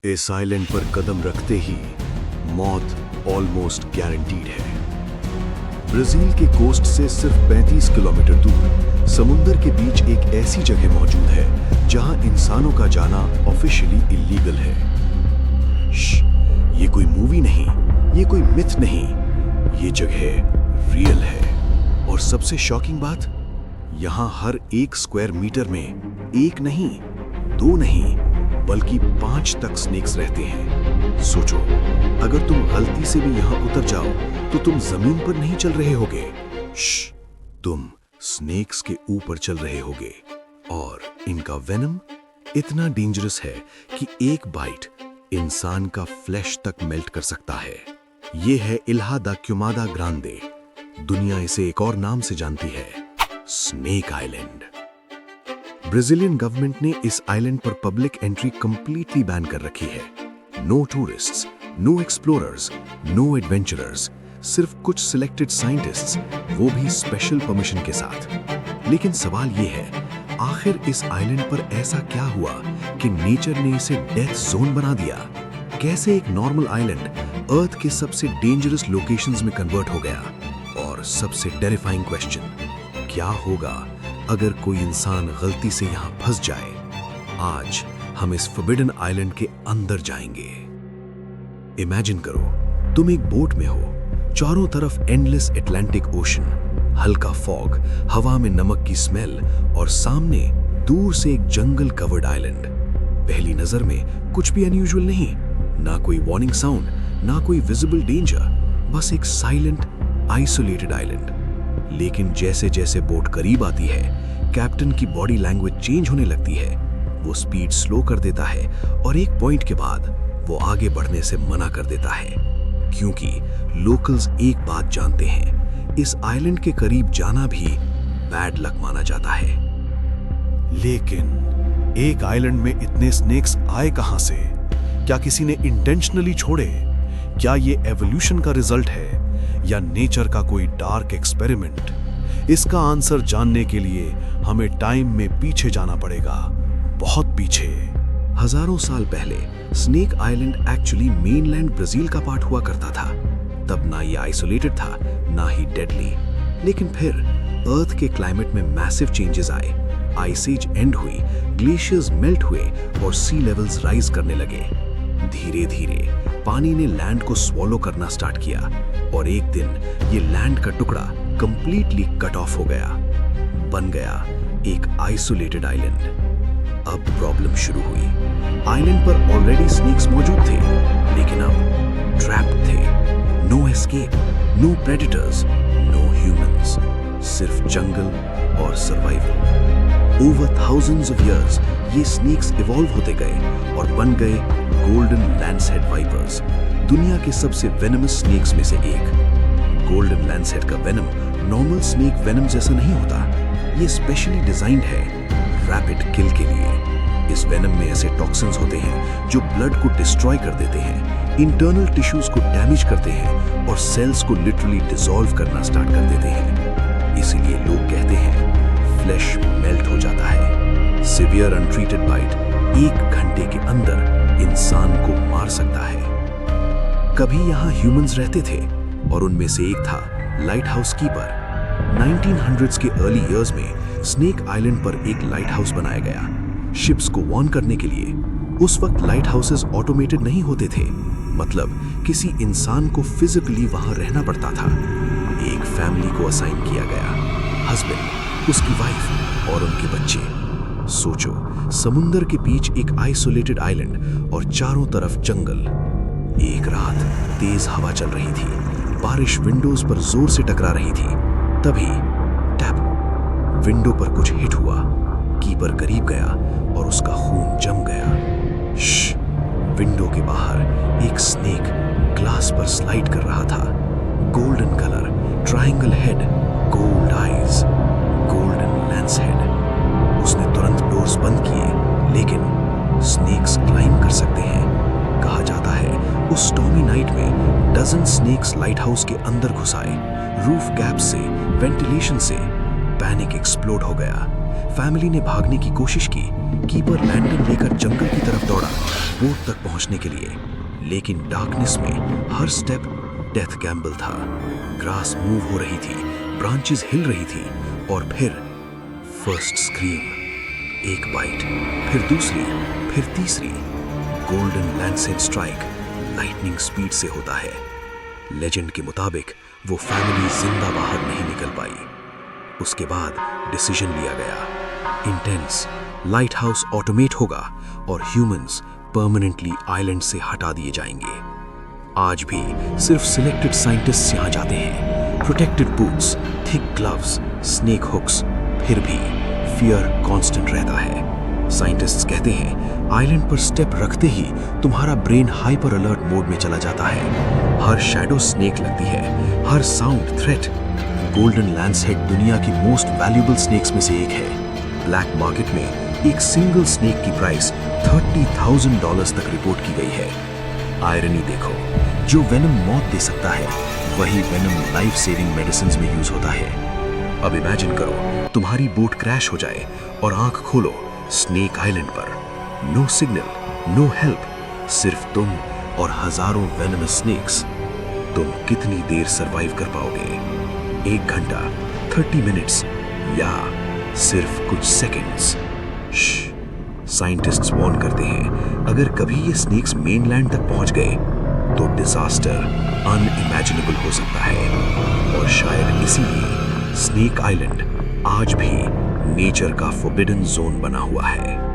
इस आइलैंड पर कदम रखते ही मौत ऑलमोस्ट गारंटीड है। ब्राजील के कोस्ट से सिर्फ 35 किलोमीटर दूर समुंदर के बीच एक ऐसी जगह मौजूद है जहां इंसानों का जाना ऑफिशियली इलीगल है। ये कोई मूवी नहीं, ये कोई मिथ नहीं, ये जगह रियल है। और सबसे शॉकिंग बात, यहां हर 1 स्क्वायर मीटर में एक नहीं, 2 नहीं, बल्कि 5 तक स्नेक्स रहते हैं। सोचो, अगर तुम गलती से भी यहां उतर जाओ तो तुम जमीन पर नहीं चल रहे होगे, तुम स्नेक्स के ऊपर चल रहे होगे। और इनका वेनम इतना डेंजरस है कि एक बाइट इंसान का फ्लैश तक मेल्ट कर सकता है। यह है इल्हा दा क्यूमादा ग्रांडे। दुनिया इसे एक और नाम से जानती है, स्नेक आइलैंड। ब्राजीलियन गवर्नमेंट ने इस आइलैंड पर पब्लिक एंट्री कंप्लीटली बैन कर रखी है। No tourists, no explorers, no adventurers, सिर्फ कुछ सिलेक्टेड साइंटिस्ट्स, वो भी स्पेशल परमिशन के साथ। लेकिन सवाल ये है, आखिर इस आइलैंड पर ऐसा क्या हुआ कि नेचर ने इसे डेथ जोन बना दिया? कैसे एक नॉर्मल आइलैंड अर्थ के सबसे डेंजरस लोकेशंस में कन्वर्ट हो गया? और सबसे टेरिफाइंग क्वेश्चन, क्या होगा अगर कोई इंसान गलती से यहां फंस जाए? आज हम इस फॉरबिडन आइलैंड के अंदर जाएंगे। इमेजिन करो, तुम एक बोट में हो, चारों तरफ एंडलेस अटलांटिक ओशन, हल्का फॉग, हवा में नमक की स्मेल और सामने दूर से एक जंगल कवर्ड आइलैंड। पहली नजर में कुछ भी अनयूजुअल नहीं, ना कोई वार्निंग साउंड, ना कोई विजिबल डेंजर, बस एक साइलेंट आइसोलेटेड आइलैंड। लेकिन जैसे जैसे बोट करीब आती है, कैप्टन की बॉडी लैंग्वेज चेंज होने लगती है। वो स्पीड स्लो कर देता है और एक पॉइंट के बाद वो आगे बढ़ने से मना कर देता है, क्योंकि लोकल्स एक बात जानते हैं, इस आइलैंड के करीब जाना भी बैड लक माना जाता है। लेकिन एक आइलैंड में इतने स्नेक्स आए कहां से? क्या किसी ने इंटेंशनली छोड़े? क्या ये एवोल्यूशन का रिजल्ट है या नेचर का कोई डार्क एक्सपेरिमेंट? इसका आंसर जानने के लिए हमें टाइम में पीछे जाना पड़ेगा, बहुत पीछे। हजारों साल पहले snake island actually mainland Brazil का पार्ट हुआ करता था। तब ना ये आइसोलेटेड था, ना ही डेडली। लेकिन फिर अर्थ के क्लाइमेट में मैसिव चेंजेस आए, आइस एज एंड हुई, ग्लेशियर्स मेल्ट हुए और सी लेवल्स राइज करने लगे। धीरे धीरे पानी ने लैंड को स्वॉलो करना स्टार्ट किया और एक दिन ये लैंड का टुकड़ा कंप्लीटली कट ऑफ हो गया, बन गया एक आइसोलेटेड आइलैंड। अब प्रॉब्लम शुरू हुई। आइलैंड पर ऑलरेडी स्नेक्स मौजूद थे, लेकिन अब ट्रैप्ड थे। No escape, no predators, no humans, सिर्फ जंगल और survival. Over thousands of years ये स्नेक्स इवॉल्व होते गए और बन गए गोल्डन लैंसहेड वाइपर्स, दुनिया के सबसे वेनमस स्नेक्स में से एक। गोल्डन लैंसहेड का वेनम नॉर्मल स्नेक वेनम जैसा नहीं होता, ये स्पेशली डिजाइंड है रैपिड किल के लिए। इस वेनम में ऐसे टॉक्सिन्स होते हैं जो ब्लड को डिस्ट्रॉय कर देते हैं, इंटरनल टिश्यूज को डैमेज करते हैं और सेल्स को लिटरली डिसॉल्व करना स्टार्ट कर देते हैं। इसीलिए लोग कहते हैं फ्लैश मेल्ट हो जाता है। सिवियर अनट्रीटेड बाइट 1 घंटे के अंदर इंसान को मार सकता है। कभी यहाँ ह्यूमंस रहते थे और उनमें से एक था लाइट हाउस कीपर। 1900s के अर्ली इयर्स में स्नेक आइलैंड पर एक लाइट हाउस बनाया गया, शिप्स को वार्न करने के लिए। उस वक्त लाइट हाउसेस ऑटोमेटेड नहीं होते थे, मतलब किसी इंसान को फिजिकली वहां रहना पड़ता था। एक फैमिली को असाइन किया गया, हस्बैंड, उसकी वाइफ और उनके बच्चे। सोचो, समुंदर के बीच एक आइसोलेटेड आइलैंड और चारों तरफ जंगल। एक रात तेज हवा चल रही थी, बारिश विंडोज पर जोर से टकरा रही थी। तभी टैप, विंडो पर कुछ हिट हुआ। कीपर करीब गया और उसका खून जम गया। विंडो के बाहर एक स्नेक ग्लास पर स्लाइड कर रहा था। Golden colour, triangle head, gold eyes, golden lens head. उसने तुरंत डोर्स बंद किए, लेकिन स्नेक्स क्लाइंब कर सकते हैं। कहा जाता है उस स्टॉर्मी नाइट में डजन स्नेक्स लाइट हाउस के अंदर घुस आए। रूफ गैप से, वेंटिलेशन से पैनिक एक्सप्लोड हो गया। फैमिली ने भागने की कोशिश की, कीपर लैंडन लेकर जंगल की तरफ दौड़ा बोट तक पहुंचने के लिए। लेकिन डार्कनेस में हर स्टेप डेथ गैम्बल था। ग्रास मूव हो रही थी, ब्रांचेस हिल रही थी, और फिर फर्स्ट स्क्रीम, एक बाइट, फिर दूसरी, फिर तीसरी। Golden Lancet strike lightning speed से होता है। लेजेंड के मुताबिक वो फैमिली जिंदा बाहर नहीं निकल पाई। उसके बाद डिसीजन लिया गया, इंटेंस, लाइट हाउस ऑटोमेट होगा और ह्यूमंस परमानेंटली आइलैंड से हटा दिए जाएंगे। आज भी सिर्फ सिलेक्टेड साइंटिस्ट्स यहां जाते हैं। Protected boots, thick gloves, snake hooks, फिर भी फियर कांस्टेंट रहता है। साइंटिस्ट्स कहते हैं आइलैंड पर स्टेप रखते ही तुम्हारा ब्रेन हाइपर अलर्ट मोड में चला जाता है। हर शैडो स्नेक लगती है, हर साउंड थ्रेट। गोल्डन लैंसहेड दुनिया की मोस्ट वैल्यूएबल स्नेक्स में से एक है। ब्लैक मार्केट में एक सिंगल स्नेक की प्राइस $30,000 तक रिपोर्ट की गई है। आयरनी देखो, जो वेनम मौत दे सकता है वही वेनम लाइफ सेविंग मेडिसिन्स में यूज होता है। अब इमेजिन करो तुम्हारी बोट क्रैश हो जाए और आंख खोलो स्नेक आइलैंड पर। नो सिग्नल, नो हेल्प, सिर्फ तुम और हजारों वेनमस स्नेक्स। तुम कितनी देर सरवाइव कर पाओगे? 1 घंटा, 30 मिनट्स या सिर्फ कुछ सेकंड्स? साइंटिस्ट्स वार्न करते हैं अगर कभी ये स्नेक्स मेनलैंड तक पहुंच गए तो डिजास्टर अनइमेजिनेबल हो सकता है। और शायद इसीलिए स्नेक आइलैंड आज भी नेचर का फॉरबिडन जोन बना हुआ है।